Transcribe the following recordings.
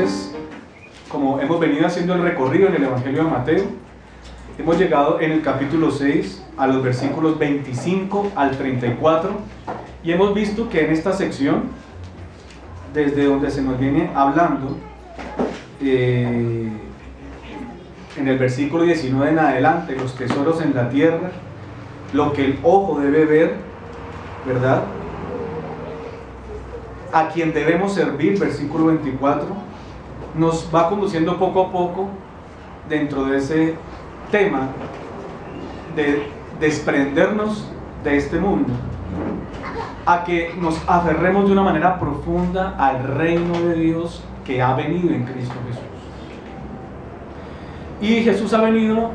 Entonces, como hemos venido haciendo el recorrido en el Evangelio de Mateo, hemos llegado en el capítulo 6 a los versículos 25 al 34 y hemos visto que en esta sección, desde donde se nos viene hablando, en el versículo 19 en adelante, los tesoros en la tierra, lo que el ojo debe ver, ¿verdad? A quien debemos servir, versículo 24, nos va conduciendo poco a poco dentro de ese tema de desprendernos de este mundo, a que nos aferremos de una manera profunda al reino de Dios que ha venido en Cristo Jesús. Y Jesús ha venido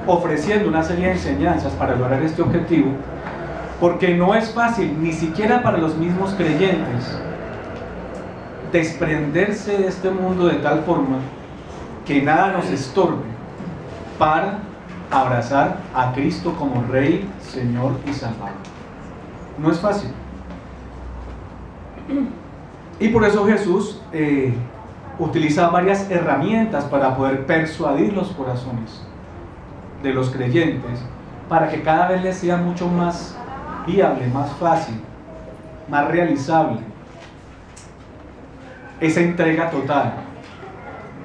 ofreciendo una serie de enseñanzas para lograr este objetivo, porque no es fácil, ni siquiera para los mismos creyentes, desprenderse de este mundo de tal forma que nada nos estorbe para abrazar a Cristo como Rey, Señor y Salvador. No es fácil. Y por eso Jesús utiliza varias herramientas para poder persuadir los corazones de los creyentes, para que cada vez les sea mucho más viable, más fácil, más realizable esa entrega total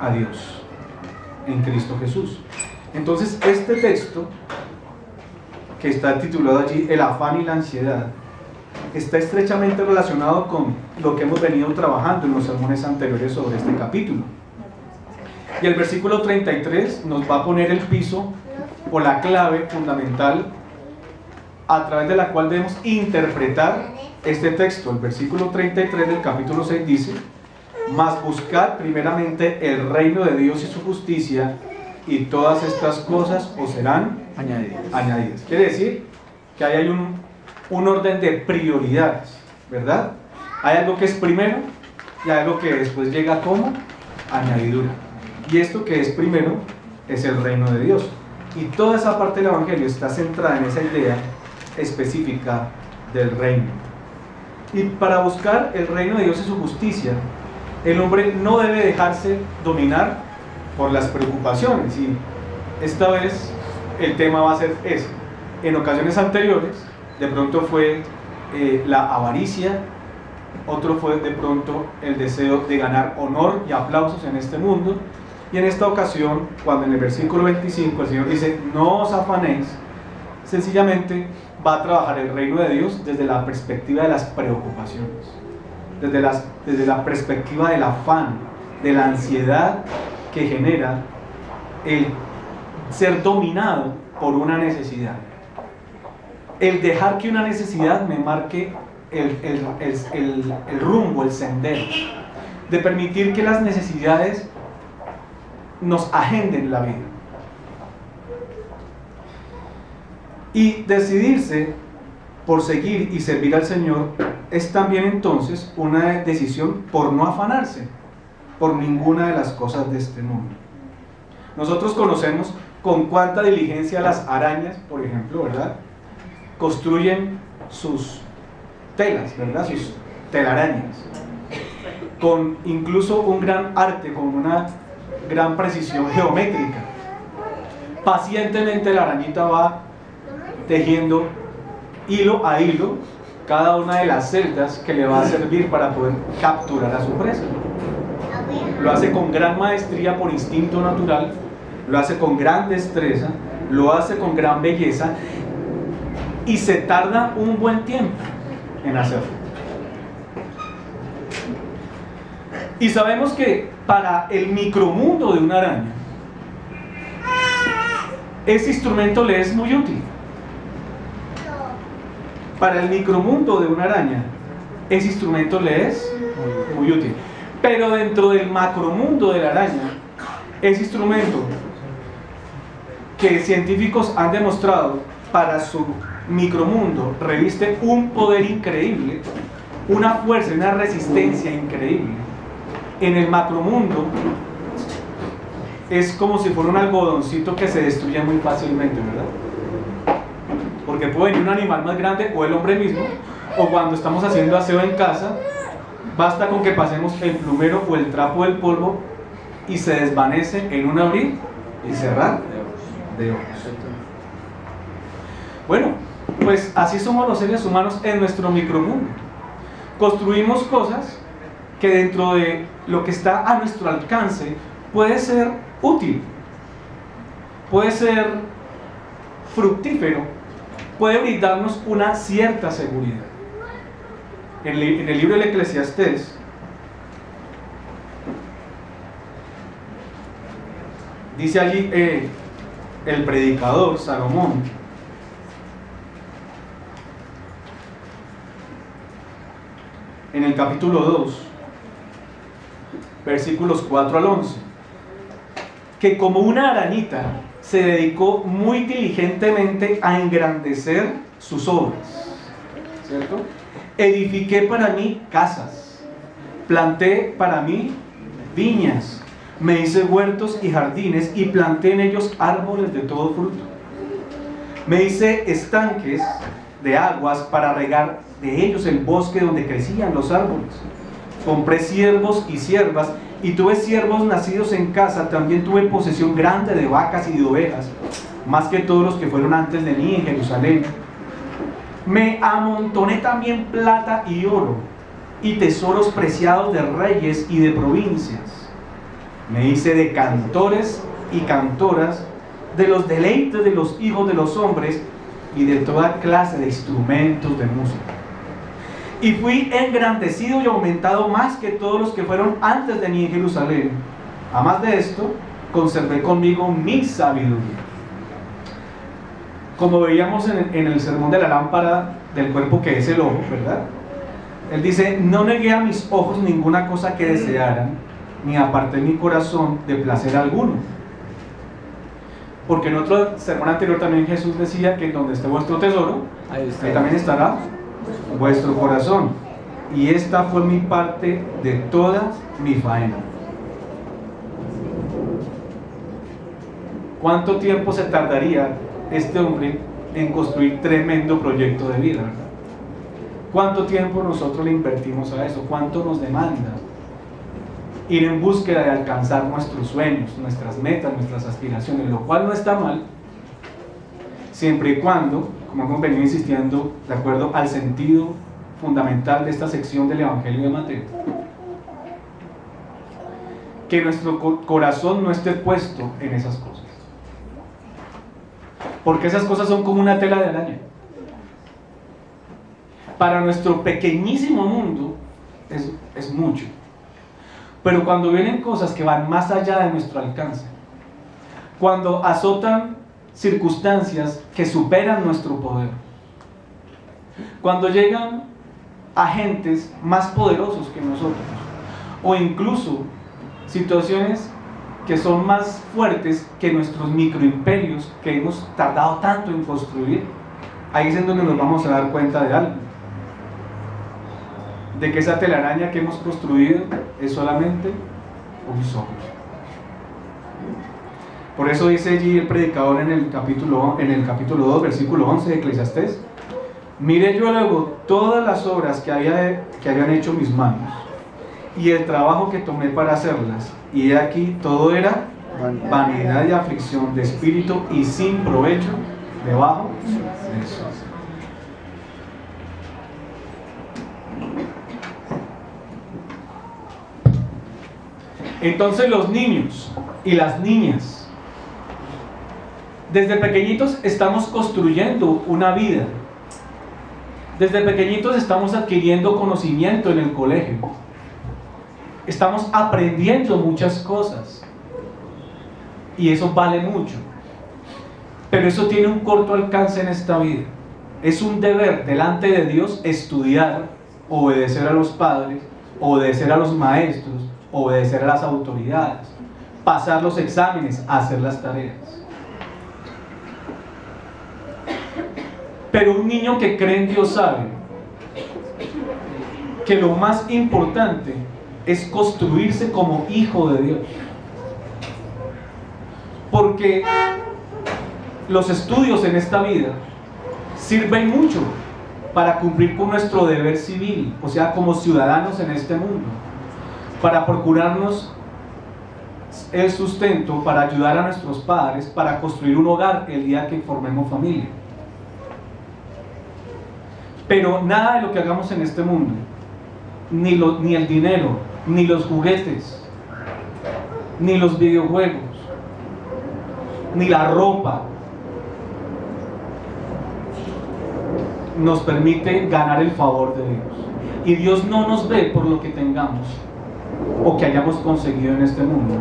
a Dios en Cristo Jesús. Entonces, este texto, que está titulado allí El afán y la ansiedad, está estrechamente relacionado con lo que hemos venido trabajando en los sermones anteriores sobre este capítulo. Y el versículo 33 nos va a poner el piso o la clave fundamental a través de la cual debemos interpretar este texto. El versículo 33 del capítulo 6 dice: mas buscad primeramente el reino de Dios y su justicia, y todas estas cosas os serán añadidas. Quiere decir que ahí hay un orden de prioridades, ¿verdad? Hay algo que es primero y algo que después llega como añadidura. Y esto que es primero es el reino de Dios. Y toda esa parte del Evangelio está centrada en esa idea específica del reino. Y para buscar el reino de Dios y su justicia, el hombre no debe dejarse dominar por las preocupaciones. Y esta vez el tema va a ser ese. En ocasiones anteriores, de pronto fue la avaricia, otro fue de pronto el deseo de ganar honor y aplausos en este mundo. Y en esta ocasión, cuando en el versículo 25 el Señor dice: no os afanéis, sencillamente va a trabajar el reino de Dios desde la perspectiva de las preocupaciones, desde la perspectiva del afán, de la ansiedad que genera el ser dominado por una necesidad, el dejar que una necesidad me marque el rumbo, el sendero, de permitir que las necesidades nos agenden la vida. Y decidirse por seguir y servir al Señor es también entonces una decisión por no afanarse por ninguna de las cosas de este mundo. Nosotros conocemos con cuánta diligencia las arañas, por ejemplo, ¿verdad?, construyen sus telas, ¿verdad?, sus telarañas, con incluso un gran arte, con una gran precisión geométrica. Pacientemente la arañita va tejiendo hilo a hilo cada una de las celdas que le va a servir para poder capturar a su presa. Lo hace con gran maestría, por instinto natural, lo hace con gran destreza, lo hace con gran belleza, y se tarda un buen tiempo en hacerlo. Y sabemos que para el micromundo de una araña, ese instrumento le es muy útil. Para el micromundo de una araña, ese instrumento le es muy útil. Pero dentro del macromundo de la araña, ese instrumento que científicos han demostrado para su micromundo reviste un poder increíble, una fuerza y una resistencia increíble. En el macromundo es como si fuera un algodoncito que se destruye muy fácilmente, ¿verdad? Porque puede venir un animal más grande, o el hombre mismo, o cuando estamos haciendo aseo en casa, Basta con que pasemos el plumero o el trapo del polvo y se desvanece en un abrir y cerrar de ojos. Bueno, pues así somos los seres humanos en nuestro micromundo. Construimos cosas que dentro de lo que está a nuestro alcance puede ser útil, puede ser fructífero, puede brindarnos una cierta seguridad. En el libro del Eclesiastés dice allí el predicador Salomón, en el capítulo 2, versículos 4 al 11, que como una arañita se dedicó muy diligentemente a engrandecer sus obras, ¿cierto? Edifiqué para mí casas, planté para mí viñas, me hice huertos y jardines y planté en ellos árboles de todo fruto. Me hice estanques de aguas para regar de ellos el bosque donde crecían los árboles. Compré siervos y siervas y tuve siervos nacidos en casa. También tuve posesión grande de vacas y de ovejas, más que todos los que fueron antes de mí en Jerusalén. Me amontoné también plata y oro y tesoros preciados de reyes y de provincias. Me hice de cantores y cantoras, de los deleites de los hijos de los hombres y de toda clase de instrumentos de música. Y fui engrandecido y aumentado más que todos los que fueron antes de mí en Jerusalén. Además de esto, conservé conmigo mi sabiduría. Como veíamos en el sermón de la lámpara del cuerpo que es el ojo, ¿verdad? Él dice, no negué a mis ojos ninguna cosa que desearan, ni aparté mi corazón de placer alguno. Porque en otro sermón anterior también Jesús decía que donde esté vuestro tesoro, ahí también estará vuestro corazón. Y esta fue mi parte de toda mi faena. ¿Cuánto tiempo se tardaría este hombre en construir tremendo proyecto de vida, ¿verdad? ¿Cuánto tiempo nosotros le invertimos a eso? ¿Cuánto nos demanda ir en búsqueda de alcanzar nuestros sueños, nuestras metas, nuestras aspiraciones? Lo cual no está mal, siempre y cuando, como hemos venido insistiendo, de acuerdo al sentido fundamental de esta sección del Evangelio de Mateo, que nuestro corazón no esté puesto en esas cosas, porque esas cosas son como una tela de araña. Para nuestro pequeñísimo mundo es mucho, pero cuando vienen cosas que van más allá de nuestro alcance, cuando azotan circunstancias que superan nuestro poder, cuando llegan agentes más poderosos que nosotros, o incluso situaciones que son más fuertes que nuestros microimperios que hemos tardado tanto en construir, ahí es en donde nos vamos a dar cuenta de algo, de que esa telaraña que hemos construido es solamente un zorro. Por eso dice allí el predicador en el capítulo 2, versículo 11 de Eclesiastés: miré yo luego todas las obras que habían hecho mis manos y el trabajo que tomé para hacerlas, y aquí todo era vanidad y aflicción de espíritu y sin provecho debajo del sol. Entonces los niños y las niñas, desde pequeñitos estamos construyendo una vida. Desde pequeñitos estamos adquiriendo conocimiento en el colegio. Estamos aprendiendo muchas cosas. Y eso vale mucho. Pero eso tiene un corto alcance en esta vida. Es un deber delante de Dios estudiar, obedecer a los padres, obedecer a los maestros, obedecer a las autoridades, pasar los exámenes, hacer las tareas. Pero un niño que cree en Dios sabe que lo más importante es construirse como hijo de Dios. Porque los estudios en esta vida sirven mucho, para cumplir con nuestro deber civil, o sea, como ciudadanos en este mundo, para procurarnos el sustento, para ayudar a nuestros padres, para construir un hogar el día que formemos familia. Pero nada de lo que hagamos en este mundo, ni el dinero, ni los juguetes, ni los videojuegos, ni la ropa, nos permite ganar el favor de Dios. Y Dios no nos ve por lo que tengamos o que hayamos conseguido en este mundo,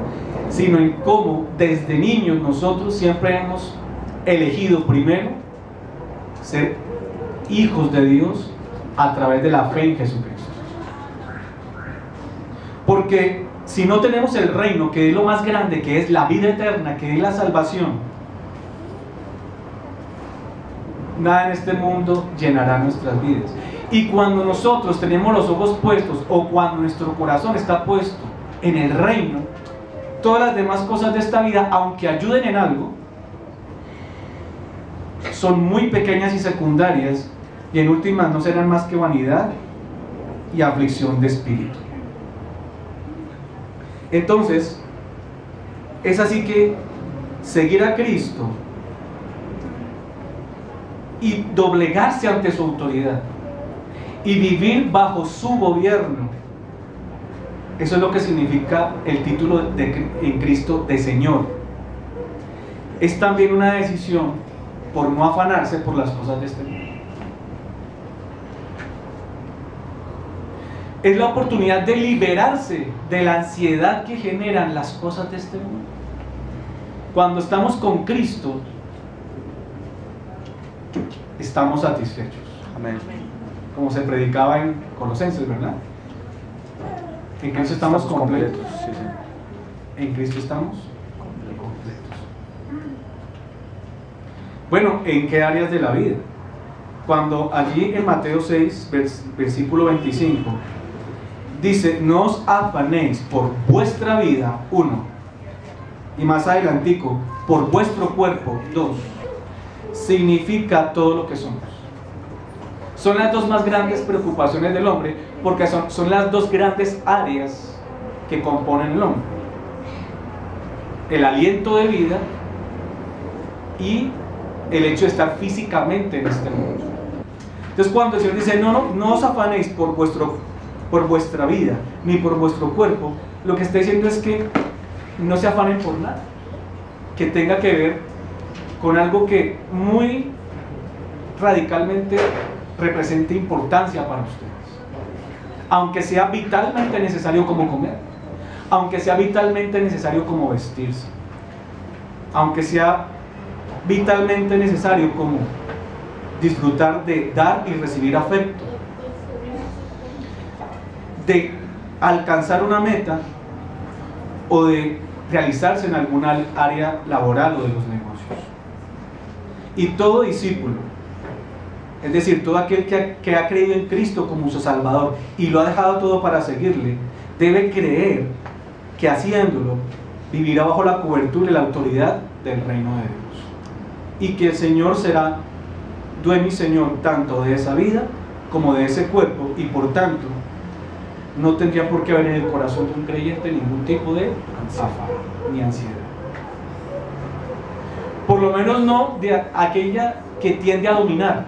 sino en cómo desde niños nosotros siempre hemos elegido primero ser hijos de Dios a través de la fe en Jesucristo. Porque si no tenemos el reino, que es lo más grande, que es la vida eterna, que es la salvación, nada en este mundo llenará nuestras vidas. Y cuando nosotros tenemos los ojos puestos, o cuando nuestro corazón está puesto en el reino, todas las demás cosas de esta vida, aunque ayuden en algo, son muy pequeñas y secundarias, y en últimas no serán más que vanidad y aflicción de espíritu. Entonces, es así que seguir a Cristo y doblegarse ante su autoridad y vivir bajo su gobierno, eso es lo que significa el título en Cristo de Señor. Es también una decisión por no afanarse por las cosas de este mundo. Es la oportunidad de liberarse de la ansiedad que generan las cosas de este mundo. Cuando estamos con Cristo, estamos satisfechos. Amén. Como se predicaba en Colosenses, ¿verdad? En Cristo estamos completos. Sí, sí. En Cristo estamos completos. Bueno, ¿en qué áreas de la vida? Cuando allí en Mateo 6, versículo 25, dice: no os afanéis por vuestra vida, 1, y más adelantico, por vuestro cuerpo, 2. Significa todo lo que somos. Son las dos más grandes preocupaciones del hombre, porque son las dos grandes áreas que componen el hombre: el aliento de vida y el hecho de estar físicamente en este mundo. Entonces, cuando el Señor dice no os afanéis por vuestra vida ni por vuestro cuerpo, lo que está diciendo es que no se afanen por nada que tenga que ver con algo que muy radicalmente represente importancia para ustedes, aunque sea vitalmente necesario como comer, aunque sea vitalmente necesario como vestirse, aunque sea vitalmente necesario como disfrutar de dar y recibir afecto, de alcanzar una meta o de realizarse en alguna área laboral o de los negocios. Y todo discípulo, es decir, todo aquel que ha creído en Cristo como su Salvador y lo ha dejado todo para seguirle, debe creer que haciéndolo vivirá bajo la cobertura y la autoridad del reino de Dios, y que el Señor será dueño y Señor tanto de esa vida como de ese cuerpo, y por tanto no tendría por qué haber en el corazón de un creyente ningún tipo de afán ni ansiedad, por lo menos no de aquella que tiende a dominar,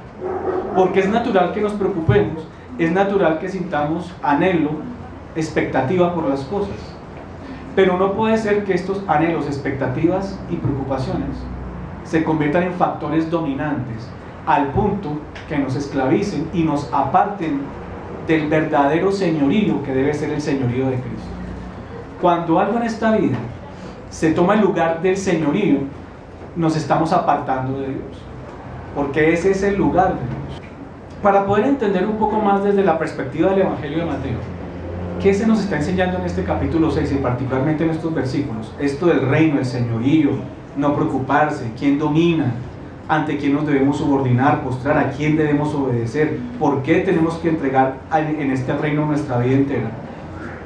porque es natural que nos preocupemos, es natural que sintamos anhelo, expectativa por las cosas, pero no puede ser que estos anhelos, expectativas y preocupaciones se conviertan en factores dominantes al punto que nos esclavicen y nos aparten del verdadero señorío que debe ser el señorío de Cristo. Cuando algo en esta vida se toma el lugar del señorío, nos estamos apartando de Dios, porque ese es el lugar de Dios. Para poder entender un poco más desde la perspectiva del Evangelio de Mateo, ¿qué se nos está enseñando en este capítulo 6 y particularmente en estos versículos? Esto del reino, el señorío, no preocuparse, quién domina, ante quién nos debemos subordinar, postrar, a quién debemos obedecer, por qué tenemos que entregar en este reino nuestra vida entera.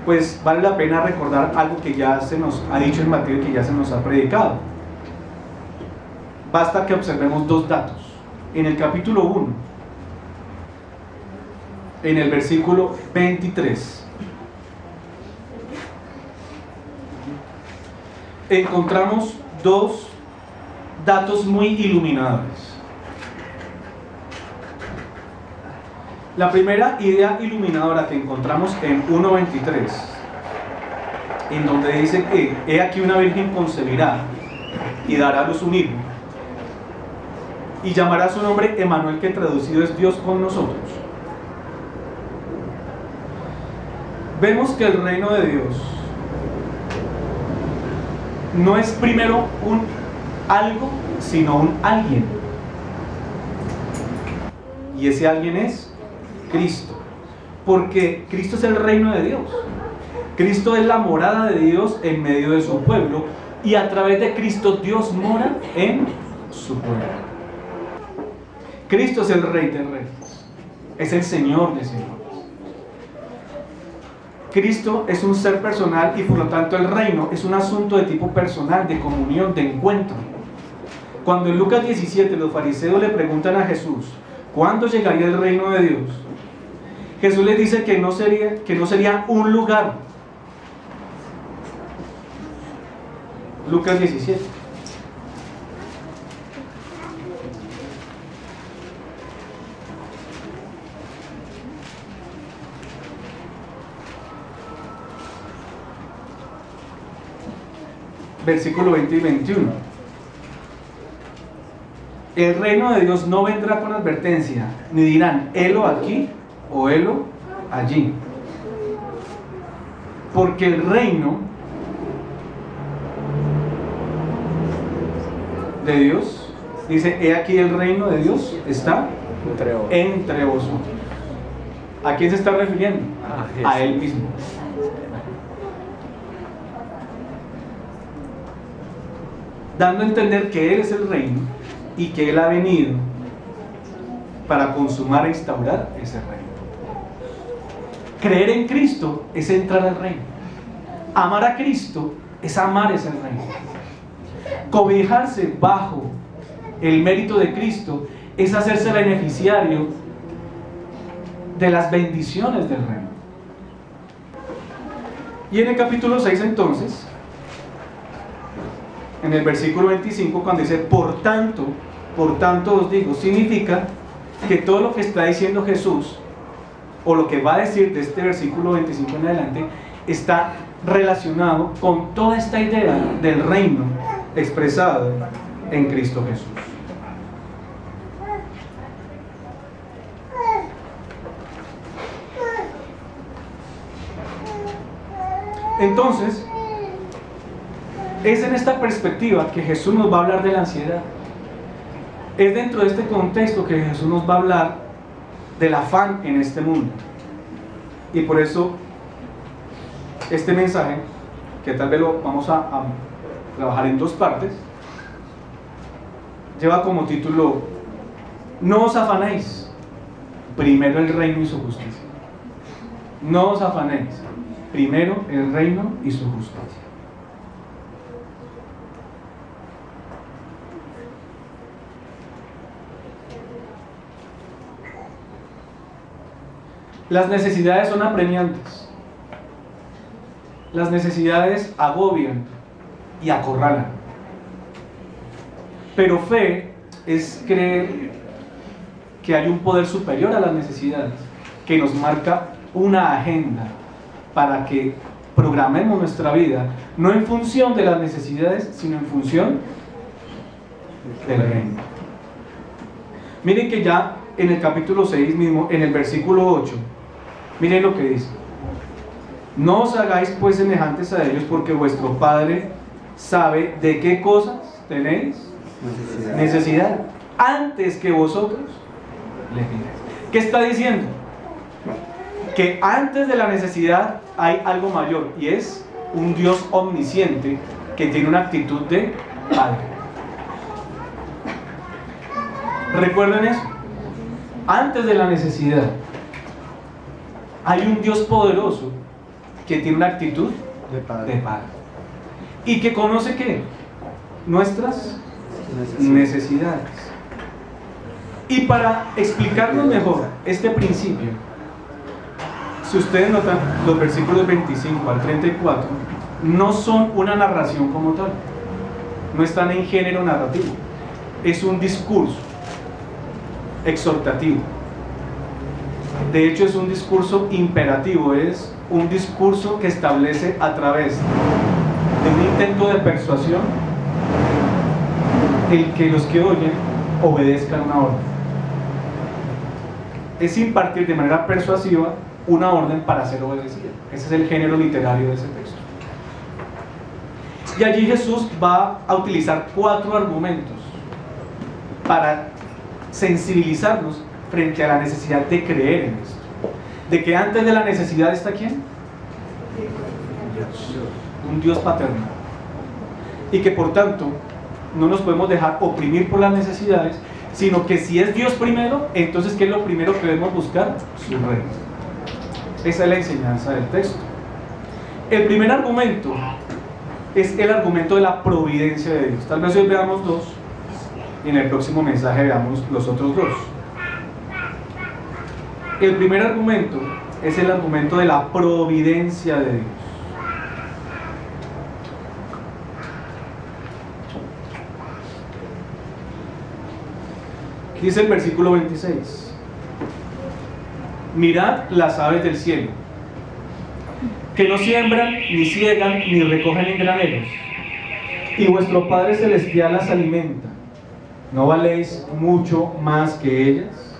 Pues vale la pena recordar algo que ya se nos ha dicho en Mateo y que ya se nos ha predicado. Basta que observemos dos datos. En el capítulo 1 en el versículo 23, encontramos dos datos muy iluminadores. La primera idea iluminadora que encontramos en 1:23, en donde dice que he aquí una virgen concebirá y dará a luz un hijo, y llamará su nombre Emmanuel, que traducido es Dios con nosotros. Vemos que el reino de Dios no es primero un algo, sino un alguien. Y ese alguien es Cristo. Porque Cristo es el reino de Dios. Cristo es la morada de Dios en medio de su pueblo. Y a través de Cristo Dios mora en su pueblo. Cristo es el Rey de Reyes. Es el Señor de señores. Cristo es un ser personal y por lo tanto el reino es un asunto de tipo personal, de comunión, de encuentro. Cuando en Lucas 17 los fariseos le preguntan a Jesús ¿cuándo llegaría el reino de Dios? Jesús les dice que no sería un lugar. Lucas 17. Versículo 20 y 21. El reino de Dios no vendrá con advertencia, ni dirán, helo aquí o helo allí. Porque el reino de Dios, dice, he aquí el reino de Dios está entre vosotros. ¿A quién se está refiriendo? A Él mismo. Dando a entender que Él es el reino y que Él ha venido para consumar e instaurar ese reino. Creer en Cristo es entrar al reino. Amar a Cristo es amar ese reino. Cobijarse bajo el mérito de Cristo es hacerse beneficiario de las bendiciones del reino. Y en el capítulo 6 entonces, en el versículo 25, cuando dice por tanto os digo, significa que todo lo que está diciendo Jesús, o lo que va a decir de este versículo 25 en adelante, está relacionado con toda esta idea del reino expresado en Cristo Jesús. Entonces, es en esta perspectiva que Jesús nos va a hablar de la ansiedad. Es dentro de este contexto que Jesús nos va a hablar del afán en este mundo. Y por eso este mensaje, que tal vez lo vamos a trabajar en dos partes, lleva como título: no os afanéis, primero el reino y su justicia. No os afanéis, primero el reino y su justicia. Las necesidades son apremiantes. Las necesidades agobian y acorralan. Pero fe es creer que hay un poder superior a las necesidades, que nos marca una agenda para que programemos nuestra vida, no en función de las necesidades, sino en función del reino. Miren que ya en el capítulo 6 mismo, en el versículo 8, miren lo que dice: no os hagáis pues semejantes a ellos, porque vuestro Padre sabe de qué cosas tenéis necesidad antes que vosotros le pidáis. ¿Qué está diciendo? Que antes de la necesidad hay algo mayor, y es un Dios omnisciente que tiene una actitud de Padre. Recuerden eso. Antes de la necesidad hay un Dios poderoso que tiene una actitud de Padre. Y que conoce ¿qué? Nuestras necesidades. Y para explicarnos mejor este principio, Si ustedes notan, los versículos 25 al 34 no son una narración como tal, no están en género narrativo, es un discurso exhortativo. De hecho, es un discurso imperativo, es un discurso que establece a través de un intento de persuasión el que los que oyen obedezcan una orden. Es impartir de manera persuasiva una orden para ser obedecida. Ese es el género literario de ese texto. Y allí Jesús va a utilizar 4 argumentos para sensibilizarnos frente a la necesidad de creer en esto. De que antes de la necesidad está ¿quién? Dios, un Dios paternal. Y que por tanto no nos podemos dejar oprimir por las necesidades, sino que si es Dios primero, entonces ¿qué es lo primero que debemos buscar? Su reino. Esa es la enseñanza del texto. El primer argumento es el argumento de la providencia de Dios. Tal vez hoy veamos 2 y en el próximo mensaje veamos los otros 2. El primer argumento es el argumento de la providencia de Dios. Dice el versículo 26: mirad las aves del cielo, que no siembran, ni ciegan, ni recogen en graneros, y vuestro Padre Celestial las alimenta. ¿No valéis mucho más que ellas?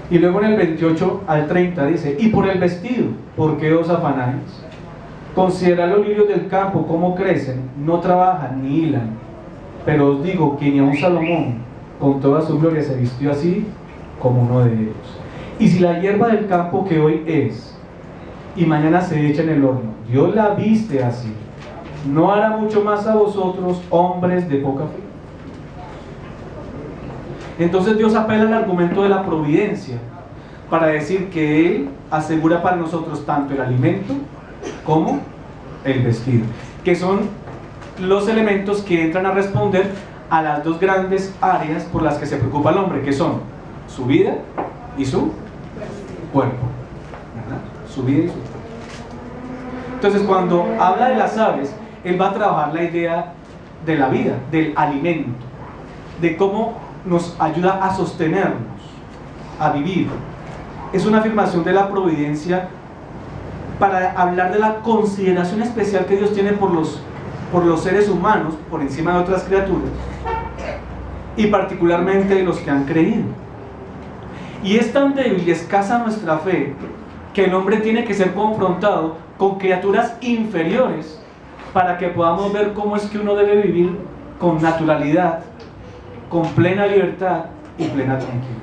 Y luego en el 28 al 30 dice: y por el vestido, ¿por qué os afanáis? Considerad los lirios del campo, cómo crecen, no trabajan ni hilan. Pero os digo que ni aun Salomón con toda su gloria se vistió así como uno de ellos. Y si la hierba del campo que hoy es y mañana se echa en el horno, Dios la viste así, ¿no hará mucho más a vosotros, hombres de poca fe? Entonces Dios apela al argumento de la providencia para decir que Él asegura para nosotros tanto el alimento como el vestido, que son los elementos que entran a responder a las 2 grandes áreas por las que se preocupa el hombre, que son su vida y su cuerpo, ¿verdad? Su vida y su cuerpo. Entonces, cuando habla de las aves, Él va a trabajar la idea de la vida, del alimento, de cómo nos ayuda a sostenernos, a vivir. Es una afirmación de la providencia para hablar de la consideración especial que Dios tiene por los seres humanos, por encima de otras criaturas, y particularmente de los que han creído. Y es tan débil y escasa nuestra fe que el hombre tiene que ser confrontado con criaturas inferiores para que podamos ver cómo es que uno debe vivir con naturalidad, con plena libertad y plena tranquilidad.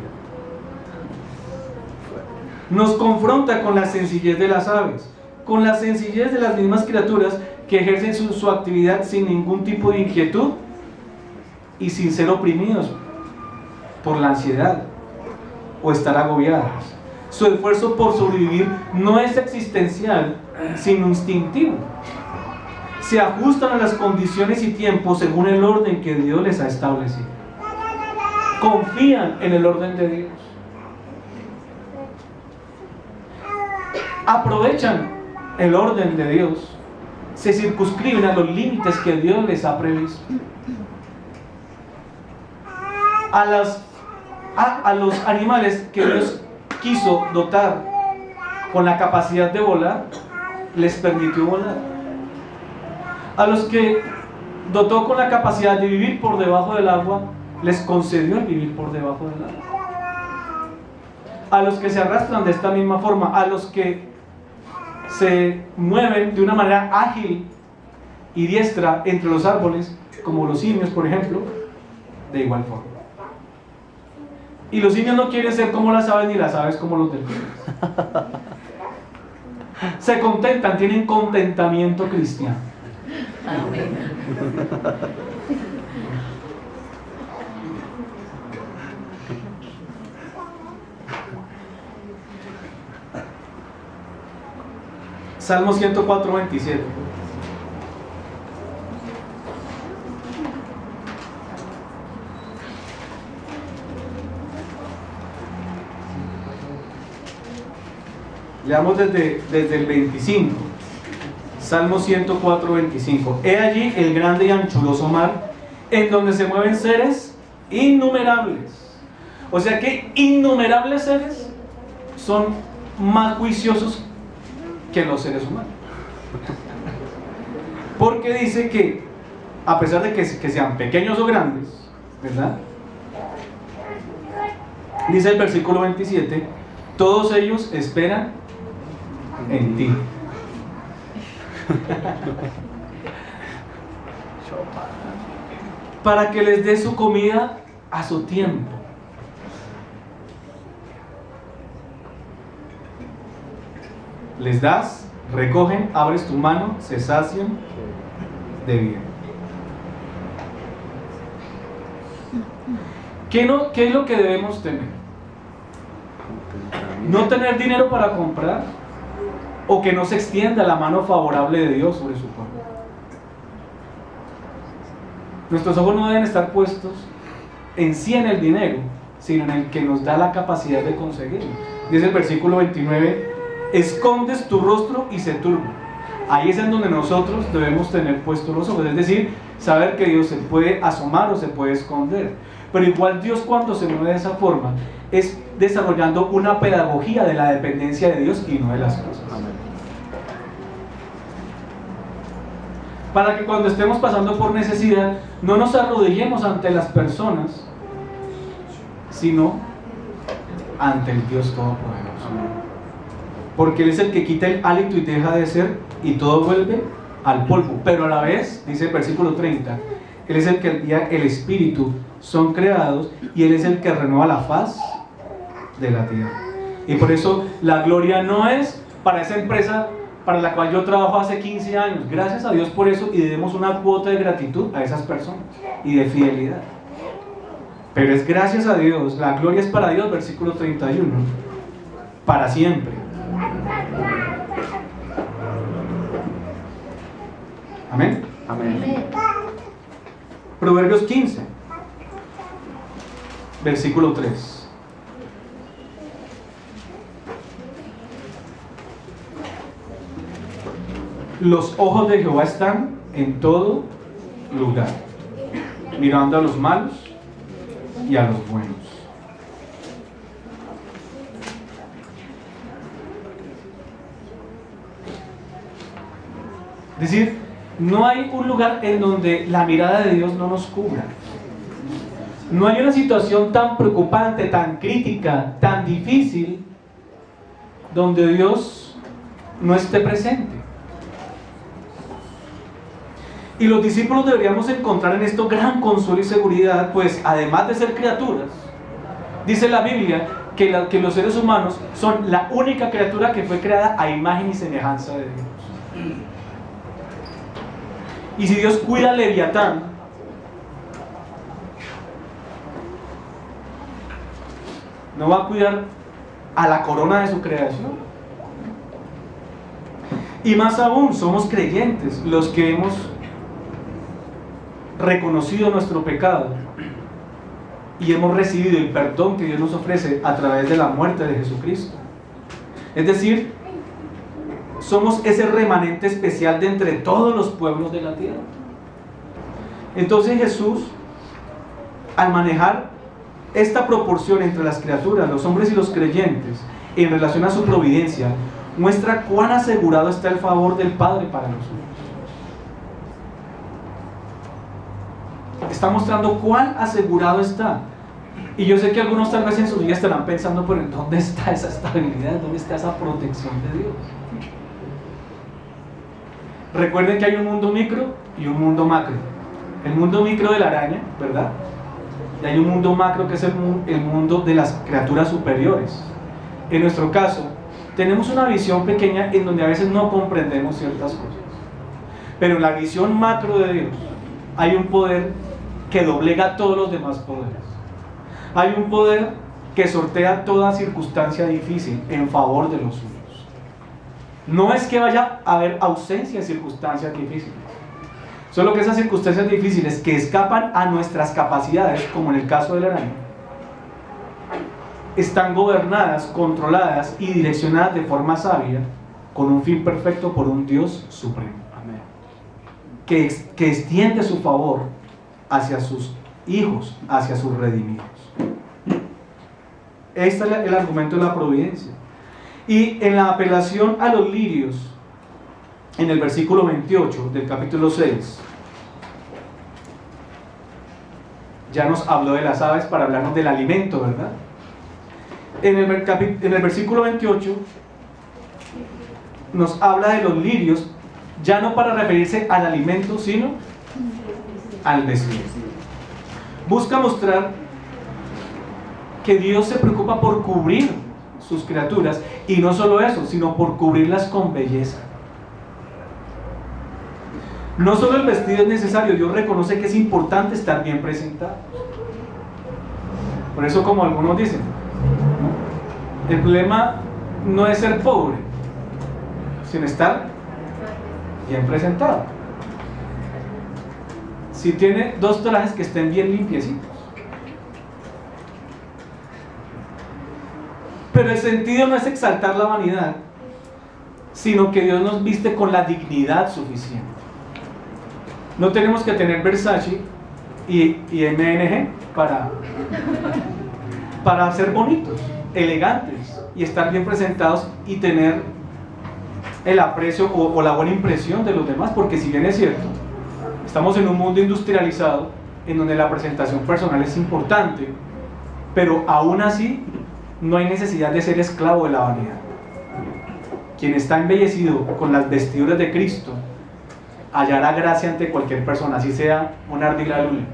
Nos confronta con la sencillez de las aves, con la sencillez de las mismas criaturas que ejercen su actividad sin ningún tipo de inquietud y sin ser oprimidos por la ansiedad o estar agobiadas. Su esfuerzo por sobrevivir no es existencial, sino instintivo. Se ajustan a las condiciones y tiempos según el orden que Dios les ha establecido. Confían en el orden de Dios. Aprovechan el orden de Dios. Se circunscriben a los límites que Dios les ha previsto. A los animales que Dios quiso dotar con la capacidad de volar, les permitió volar. A los que dotó con la capacidad de vivir por debajo del agua, les concedió el vivir por debajo del agua. A los que se arrastran de esta misma forma, a los que se mueven de una manera ágil y diestra entre los árboles, como los simios, por ejemplo, de igual forma. Y los simios no quieren ser como las aves, ni las aves como los delfines. Se contentan, tienen contentamiento cristiano. Amén. Salmo 104, 27. Leamos desde el 25. Salmo 104, 25. He allí el grande y anchuroso mar, en donde se mueven seres innumerables. O sea que innumerables seres son más juiciosos que los seres humanos. Porque dice que, a pesar de que sean pequeños o grandes, ¿verdad? Dice el versículo 27, todos ellos esperan en ti. Para que les dé su comida a su tiempo. Les das, recogen, abres tu mano, se sacian de bien. ¿Qué es lo que debemos tener? No tener dinero para comprar, o que no se extienda la mano favorable de Dios sobre su pueblo. Nuestros ojos no deben estar puestos en sí en el dinero, sino en el que nos da la capacidad de conseguirlo. Dice el versículo 29, escondes tu rostro y se turba. Ahí es en donde nosotros debemos tener puestos los ojos, es decir, saber que Dios se puede asomar o se puede esconder. Pero igual Dios, cuando se mueve de esa forma, es desarrollando una pedagogía de la dependencia de Dios y no de las cosas. Amén. Para que cuando estemos pasando por necesidad, no nos arrodillemos ante las personas, sino ante el Dios Todopoderoso. Porque Él es el que quita el hálito y deja de ser, y todo vuelve al polvo. Pero a la vez, dice el versículo 30, Él es el que envía el Espíritu, son creados, y Él es el que renueva la faz de la tierra. Y por eso la gloria no es para esa empresa para la cual yo trabajo hace 15 años. Gracias a Dios por eso, y debemos una cuota de gratitud a esas personas y de fidelidad. Pero es gracias a Dios, la gloria es para Dios, versículo 31, para siempre. Amén. Amén. Proverbios 15, versículo 3. Los ojos de Jehová están en todo lugar, mirando a los malos y a los buenos. Es decir, no hay un lugar en donde la mirada de Dios no nos cubra. No hay una situación tan preocupante, tan crítica, tan difícil, donde Dios no esté presente. Y los discípulos deberíamos encontrar en esto gran consuelo y seguridad, pues además de ser criaturas, dice la Biblia que los seres humanos son la única criatura que fue creada a imagen y semejanza de Dios. Y si Dios cuida al Leviatán, ¿no va a cuidar a la corona de su creación? Y más aún, somos creyentes los que hemos reconocido nuestro pecado y hemos recibido el perdón que Dios nos ofrece a través de la muerte de Jesucristo. Es decir, somos ese remanente especial de entre todos los pueblos de la tierra. Entonces Jesús, al manejar esta proporción entre las criaturas, los hombres y los creyentes, en relación a su providencia, muestra cuán asegurado está el favor del Padre para nosotros. Está mostrando cuán asegurado está. Y yo sé que algunos tal vez en su vida estarán pensando, pero ¿dónde está esa estabilidad? ¿Dónde está esa protección de Dios? Recuerden que hay un mundo micro y un mundo macro. El mundo micro de la araña, ¿verdad? Y hay un mundo macro que es el mundo de las criaturas superiores. En nuestro caso, tenemos una visión pequeña en donde a veces no comprendemos ciertas cosas. Pero en la visión macro de Dios hay un poder que doblega todos los demás poderes. Hay un poder que sortea toda circunstancia difícil en favor de los suyos. No es que vaya a haber ausencia de circunstancias difíciles, solo que esas circunstancias difíciles que escapan a nuestras capacidades, como en el caso de la araña, están gobernadas, controladas y direccionadas de forma sabia, con un fin perfecto por un Dios supremo. Amén. Que extiende su favor hacia sus hijos, hacia sus redimidos. Este es el argumento de la providencia. Y en la apelación a los lirios, en el versículo 28 del capítulo 6, ya nos habló de las aves para hablarnos del alimento, ¿verdad? En el versículo 28 nos habla de los lirios, ya no para referirse al alimento, sino al vestido. Busca mostrar que Dios se preocupa por cubrir sus criaturas, y no solo eso, sino por cubrirlas con belleza. No solo el vestido es necesario, Dios reconoce que es importante estar bien presentado. Por eso, como algunos dicen, ¿no?, el problema no es ser pobre, sino estar bien presentado. Si tiene 2 trajes, que estén bien limpiecitos. Pero el sentido no es exaltar la vanidad, sino que Dios nos viste con la dignidad suficiente. No tenemos que tener Versace y MNG para ser bonitos, elegantes y estar bien presentados y tener el aprecio o la buena impresión de los demás, porque si bien es cierto, estamos en un mundo industrializado en donde la presentación personal es importante, pero aún así no hay necesidad de ser esclavo de la vanidad. Quien está embellecido con las vestiduras de Cristo hallará gracia ante cualquier persona, así sea un ardila lula.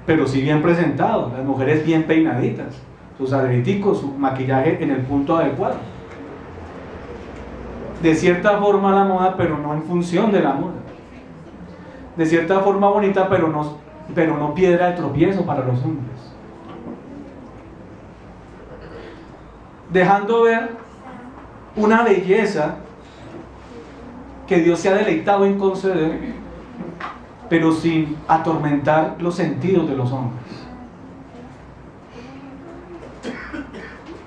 Pero sí bien presentados, las mujeres bien peinaditas, sus arreticos, su maquillaje en el punto adecuado. De cierta forma la moda, pero no en función de la moda. De cierta forma bonita, pero no piedra de tropiezo para los hombres. Dejando ver una belleza que Dios se ha deleitado en conceder, pero sin atormentar los sentidos de los hombres.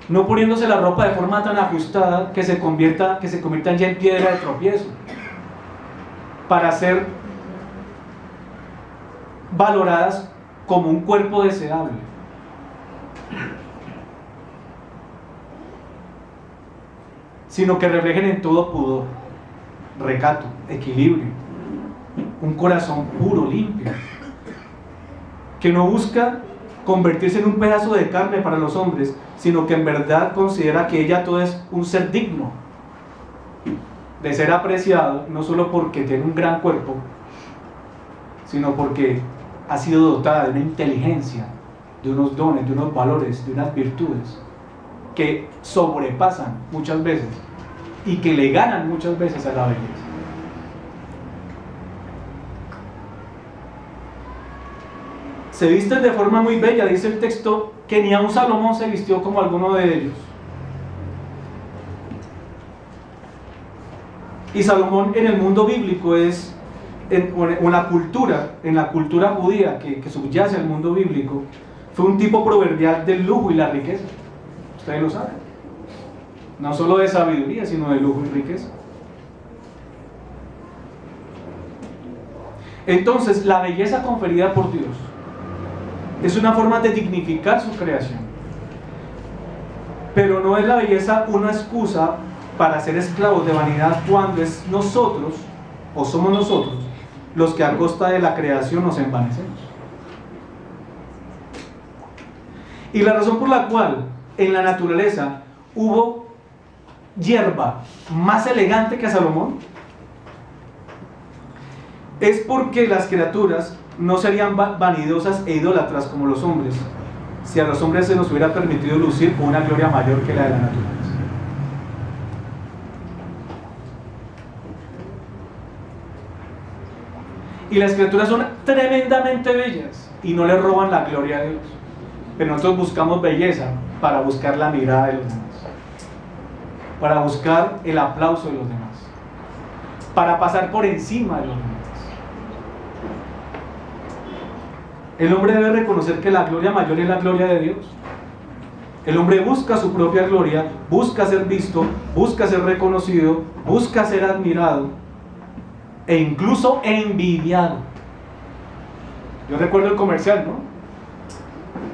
No poniéndose la ropa de forma tan ajustada que se conviertan ya en piedra de tropiezo, para ser valoradas como un cuerpo deseable. Sino que reflejen en todo pudor, recato, equilibrio, un corazón puro, limpio, que no busca convertirse en un pedazo de carne para los hombres, sino que en verdad considera que ella todo es un ser digno de ser apreciado, no solo porque tiene un gran cuerpo, sino porque ha sido dotada de una inteligencia, de unos dones, de unos valores, de unas virtudes que sobrepasan muchas veces y que le ganan muchas veces a la belleza. Se visten de forma muy bella, dice el texto, que ni aun Salomón se vistió como alguno de ellos. Y Salomón en el mundo bíblico es, en la cultura judía que subyace al mundo bíblico, fue un tipo proverbial del lujo y la riqueza. Ustedes lo saben. No solo de sabiduría, sino de lujo y riqueza. Entonces, la belleza conferida por Dios es una forma de dignificar su creación. Pero no es la belleza una excusa para ser esclavos de vanidad, cuando es nosotros, o somos nosotros, los que a costa de la creación nos envanecemos. Y la razón por la cual en la naturaleza hubo hierba más elegante que Salomón es porque las criaturas no serían vanidosas e idólatras como los hombres, si a los hombres se nos hubiera permitido lucir con una gloria mayor que la de la naturaleza. Y las criaturas son tremendamente bellas y no le roban la gloria a Dios, pero nosotros buscamos belleza para buscar la mirada de los demás, para buscar el aplauso de los demás, para pasar por encima de los demás. El hombre debe reconocer que la gloria mayor es la gloria de Dios. El hombre busca su propia gloria, busca ser visto, busca ser reconocido, busca ser admirado e incluso envidiado. Yo recuerdo el comercial, ¿no?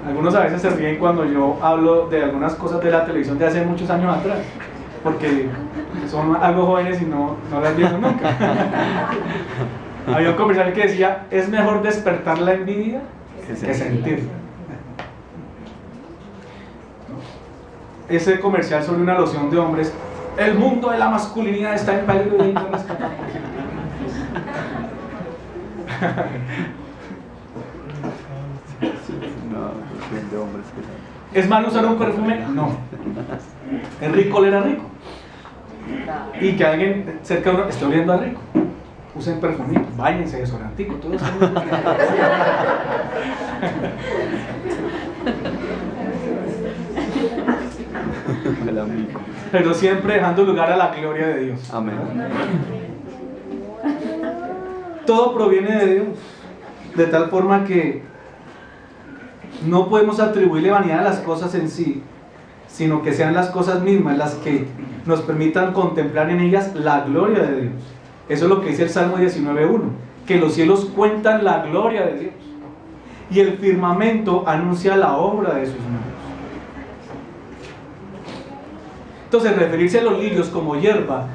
Algunos a veces se ríen cuando yo hablo de algunas cosas de la televisión de hace muchos años atrás, porque son algo jóvenes y no las vieron nunca. Había un comercial que decía, es mejor despertar la envidia que sentirla. Ese comercial sobre una loción de hombres, el mundo de la masculinidad está en peligro de rescatar. ¿Es malo usar un perfume? No. ¿Es rico oler a rico? Y que alguien cerca de uno esté oliendo a rico. Usen perfumito, báñense, desodorantico, todo eso. Pero siempre dejando lugar a la gloria de Dios. Amén. Todo proviene de Dios, de tal forma que no podemos atribuirle vanidad a las cosas en sí, sino que sean las cosas mismas las que nos permitan contemplar en ellas la gloria de Dios. Eso es lo que dice el Salmo 19:1, que los cielos cuentan la gloria de Dios y el firmamento anuncia la obra de sus manos. Entonces, referirse a los lirios como hierba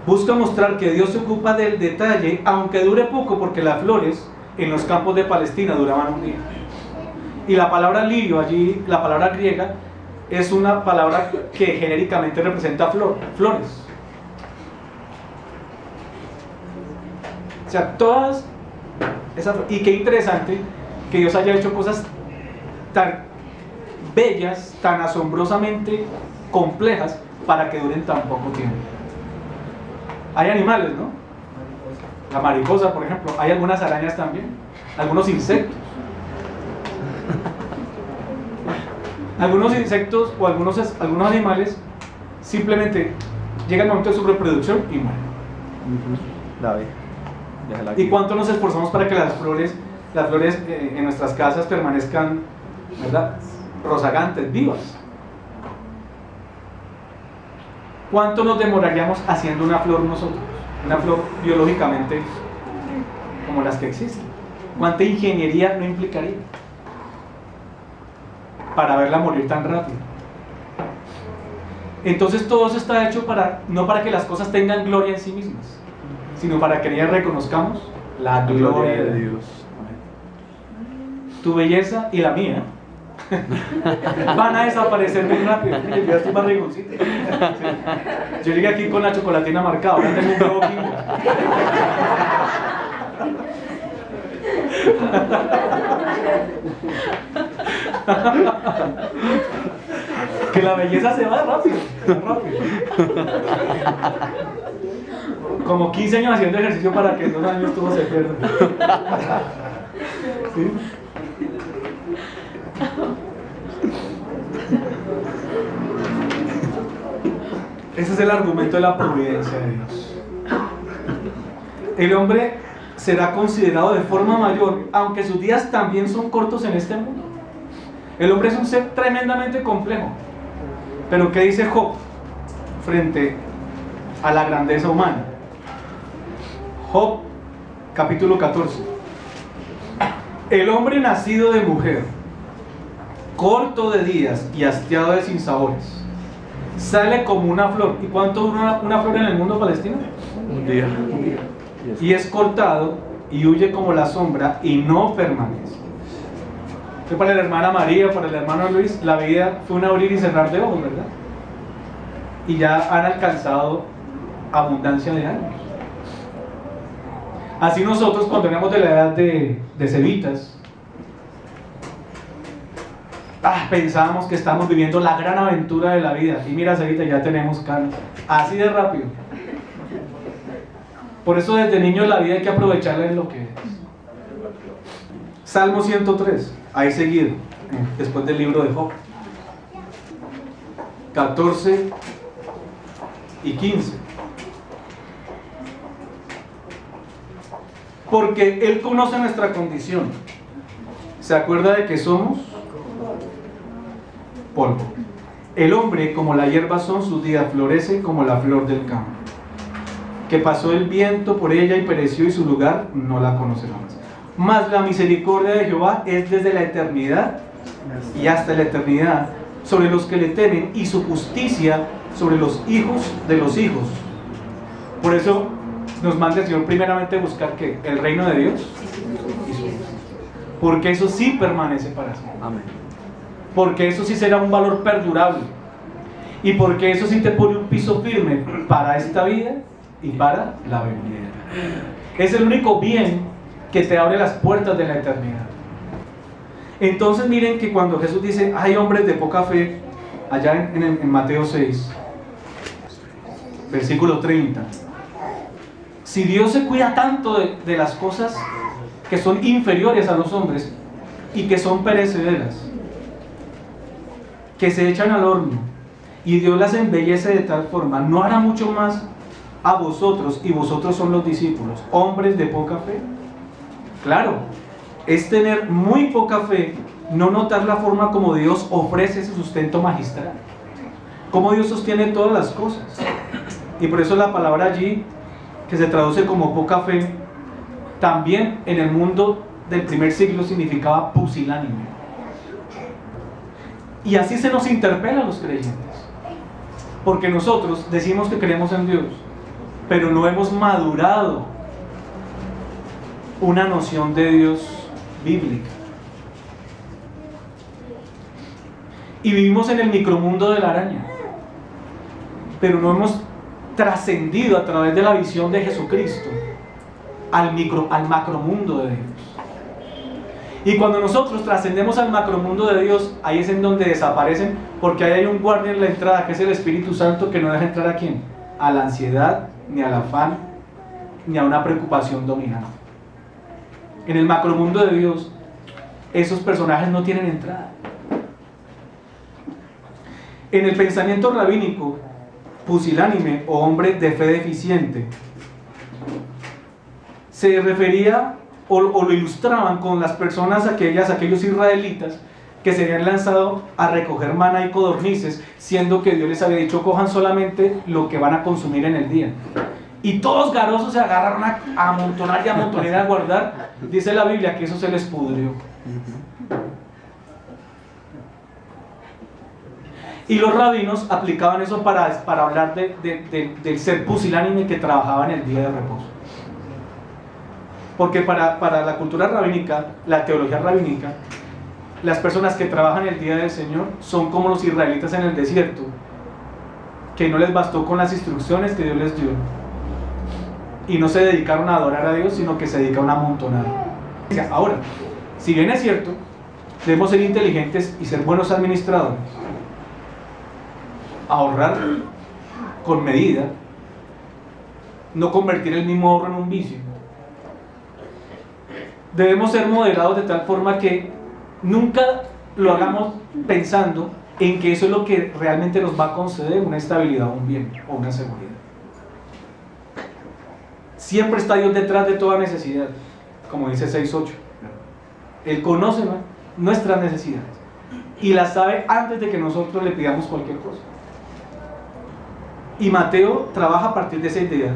busca mostrar que Dios se ocupa del detalle, aunque dure poco, porque las flores en los campos de Palestina duraban un día. Y la palabra lirio allí, la palabra griega, es una palabra que genéricamente representa flores. O sea, todas esas, y qué interesante que Dios haya hecho cosas tan bellas, tan asombrosamente complejas para que duren tan poco tiempo. Hay animales, ¿no? La mariposa, por ejemplo, hay algunas arañas también, algunos insectos. Algunos insectos o algunos animales simplemente llega el momento de su reproducción y mueren. ¿Y cuánto nos esforzamos para que las flores en nuestras casas permanezcan, ¿verdad?, rozagantes, vivas? ¿Cuánto nos demoraríamos haciendo una flor nosotros? Una flor biológicamente como las que existen. ¿Cuánta ingeniería no implicaría para verla morir tan rápido? Entonces todo eso está hecho no para que las cosas tengan gloria en sí mismas, sino para que en ellas reconozcamos la gloria de Dios. Tu belleza y la mía van a desaparecer muy rápido. Mire, ya estoy barrigoncito. Sí. Yo llegué aquí con la chocolatina marcada, ahora tengo un nuevo Kinder. Que la belleza se va rápido, Como 15 años haciendo ejercicio para que en 2 años todo se pierda. ¿Sí? Ese es el argumento de la providencia de Dios. El hombre será considerado de forma mayor, aunque sus días también son cortos en este mundo. El hombre es un ser tremendamente complejo. Pero ¿qué dice Job frente a la grandeza humana? Job, capítulo 14. El hombre nacido de mujer, corto de días y hastiado de sinsabores, sale como una flor. ¿Y cuánto dura una flor en el mundo palestino? Un día. Y es cortado y huye como la sombra y no permanece. Entonces, para la hermana María, para el hermano Luis, la vida fue un abrir y cerrar de ojos, ¿verdad? Y ya han alcanzado abundancia de años. Así nosotros, cuando éramos de la edad de cebitas, pensábamos que estamos viviendo la gran aventura de la vida. Y mira, cebita, ya tenemos canas. Así de rápido. Por eso desde niños la vida hay que aprovecharla en lo que es. Salmo 103, ahí seguido, después del libro de Job. 14 y 15. Porque Él conoce nuestra condición. ¿Se acuerda de que somos? Polvo. El hombre, como la hierba son, sus días florece como la flor del campo. Que pasó el viento por ella y pereció, y su lugar no la conocerá más. Mas la misericordia de Jehová es desde la eternidad y hasta la eternidad sobre los que le temen, y su justicia sobre los hijos de los hijos. Por eso nos manda el Señor primeramente a buscar ¿qué? El reino de Dios y su justicia. Porque eso sí permanece para siempre. Amén. Porque eso sí será un valor perdurable. Y porque eso sí te pone un piso firme para esta vida y para la venidera. Es el único bien que te abre las puertas de la eternidad. Entonces miren que cuando Jesús dice hay hombres de poca fe, allá en Mateo 6, versículo 30, si Dios se cuida tanto de las cosas que son inferiores a los hombres y que son perecederas, que se echan al horno, y Dios las embellece de tal forma, ¿no hará mucho más a vosotros? Y vosotros son los discípulos, hombres de poca fe. Claro, es tener muy poca fe, no notar la forma como Dios ofrece ese sustento magistral, como Dios sostiene todas las cosas. Y por eso la palabra allí, que se traduce como poca fe, también en el mundo del primer siglo significaba pusilánime. Y así se nos interpela a los creyentes, porque nosotros decimos que creemos en Dios, pero no hemos madurado una noción de Dios bíblica. Y vivimos en el micromundo de la araña, pero no hemos trascendido a través de la visión de Jesucristo al macromundo de Dios. Y cuando nosotros trascendemos al macromundo de Dios, ahí es en donde desaparecen, porque ahí hay un guardia en la entrada, que es el Espíritu Santo, que no deja entrar ¿a quién? A la ansiedad, ni al afán, ni a una preocupación dominante. En el macromundo de Dios, esos personajes no tienen entrada. En el pensamiento rabínico, pusilánime o hombre de fe deficiente se refería o lo ilustraban con las personas aquellos israelitas que se habían lanzado a recoger maná y codornices, siendo que Dios les había dicho cojan solamente lo que van a consumir en el día. Y todos garosos se agarraron a amontonar y a amontonar y a guardar. Dice la Biblia que eso se les pudrió. Y los rabinos aplicaban eso para hablar del ser pusilánime que trabajaba en el día de reposo. Porque para la cultura rabínica, la teología rabínica, las personas que trabajan el día del Señor son como los israelitas en el desierto, que no les bastó con las instrucciones que Dios les dio y no se dedicaron a adorar a Dios, sino que se dedicaron a amontonar. Ahora, si bien es cierto, debemos ser inteligentes y ser buenos administradores, ahorrar con medida, no convertir el mismo ahorro en un vicio. Debemos ser moderados de tal forma que nunca lo hagamos pensando en que eso es lo que realmente nos va a conceder una estabilidad, un bien o una seguridad. Siempre está Dios detrás de toda necesidad, como dice 6.8. Él conoce nuestras necesidades y las sabe antes de que nosotros le pidamos cualquier cosa. Y Mateo trabaja a partir de esa idea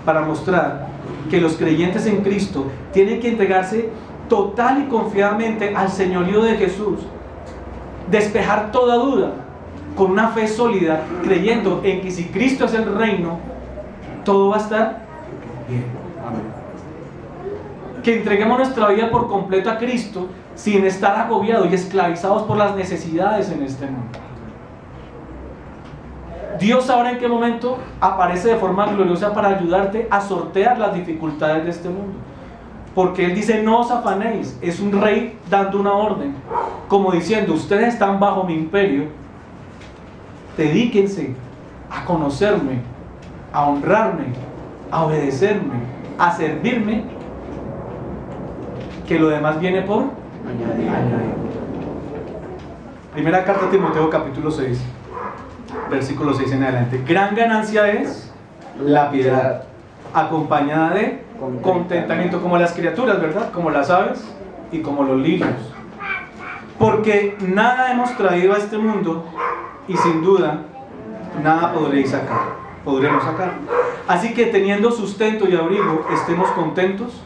para mostrar que los creyentes en Cristo tienen que entregarse total y confiadamente al señorío de Jesús, despejar toda duda con una fe sólida, creyendo en que si Cristo es el reino, todo va a estar bien. Que entreguemos nuestra vida por completo a Cristo sin estar agobiados y esclavizados por las necesidades en este mundo. Dios sabrá en qué momento aparece de forma gloriosa para ayudarte a sortear las dificultades de este mundo. Porque Él dice, no os afanéis, es un rey dando una orden, como diciendo, ustedes están bajo mi imperio, dedíquense a conocerme, a honrarme, a obedecerme, a servirme, que lo demás viene por añadir. Primera carta a Timoteo capítulo 6, versículo 6 en adelante. Gran ganancia es la piedad, acompañada de contentamiento, como las criaturas, ¿verdad? Como las aves y como los lirios. Porque nada hemos traído a este mundo y sin duda nada podremos sacar. Así que teniendo sustento y abrigo, estemos contentos,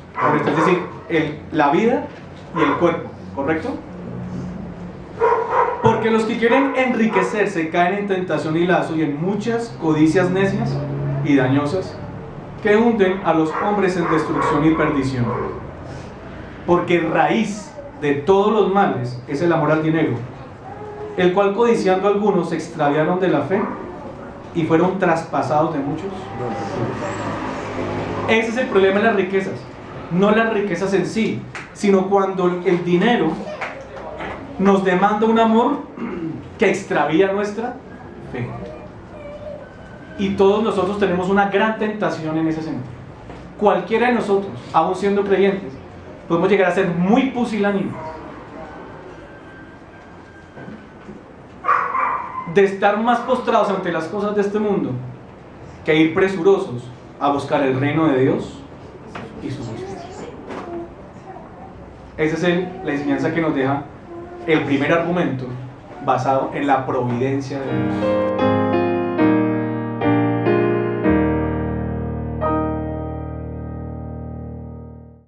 es decir, la vida y el cuerpo, ¿correcto? Porque los que quieren enriquecerse caen en tentación y lazo y en muchas codicias necias y dañosas que hunden a los hombres en destrucción y perdición. Porque raíz de todos los males es el amor al dinero, el cual codiciando algunos se extraviaron de la fe y fueron traspasados de muchos. Ese es el problema de las riquezas, no las riquezas en sí, sino cuando el dinero nos demanda un amor que extravía nuestra fe. Y todos nosotros tenemos una gran tentación en ese sentido. Cualquiera de nosotros, aún siendo creyentes, podemos llegar a ser muy pusilánimes, de estar más postrados ante las cosas de este mundo que ir presurosos a buscar el reino de Dios y su justicia. Esa es la enseñanza que nos deja el primer argumento basado en la providencia de Dios.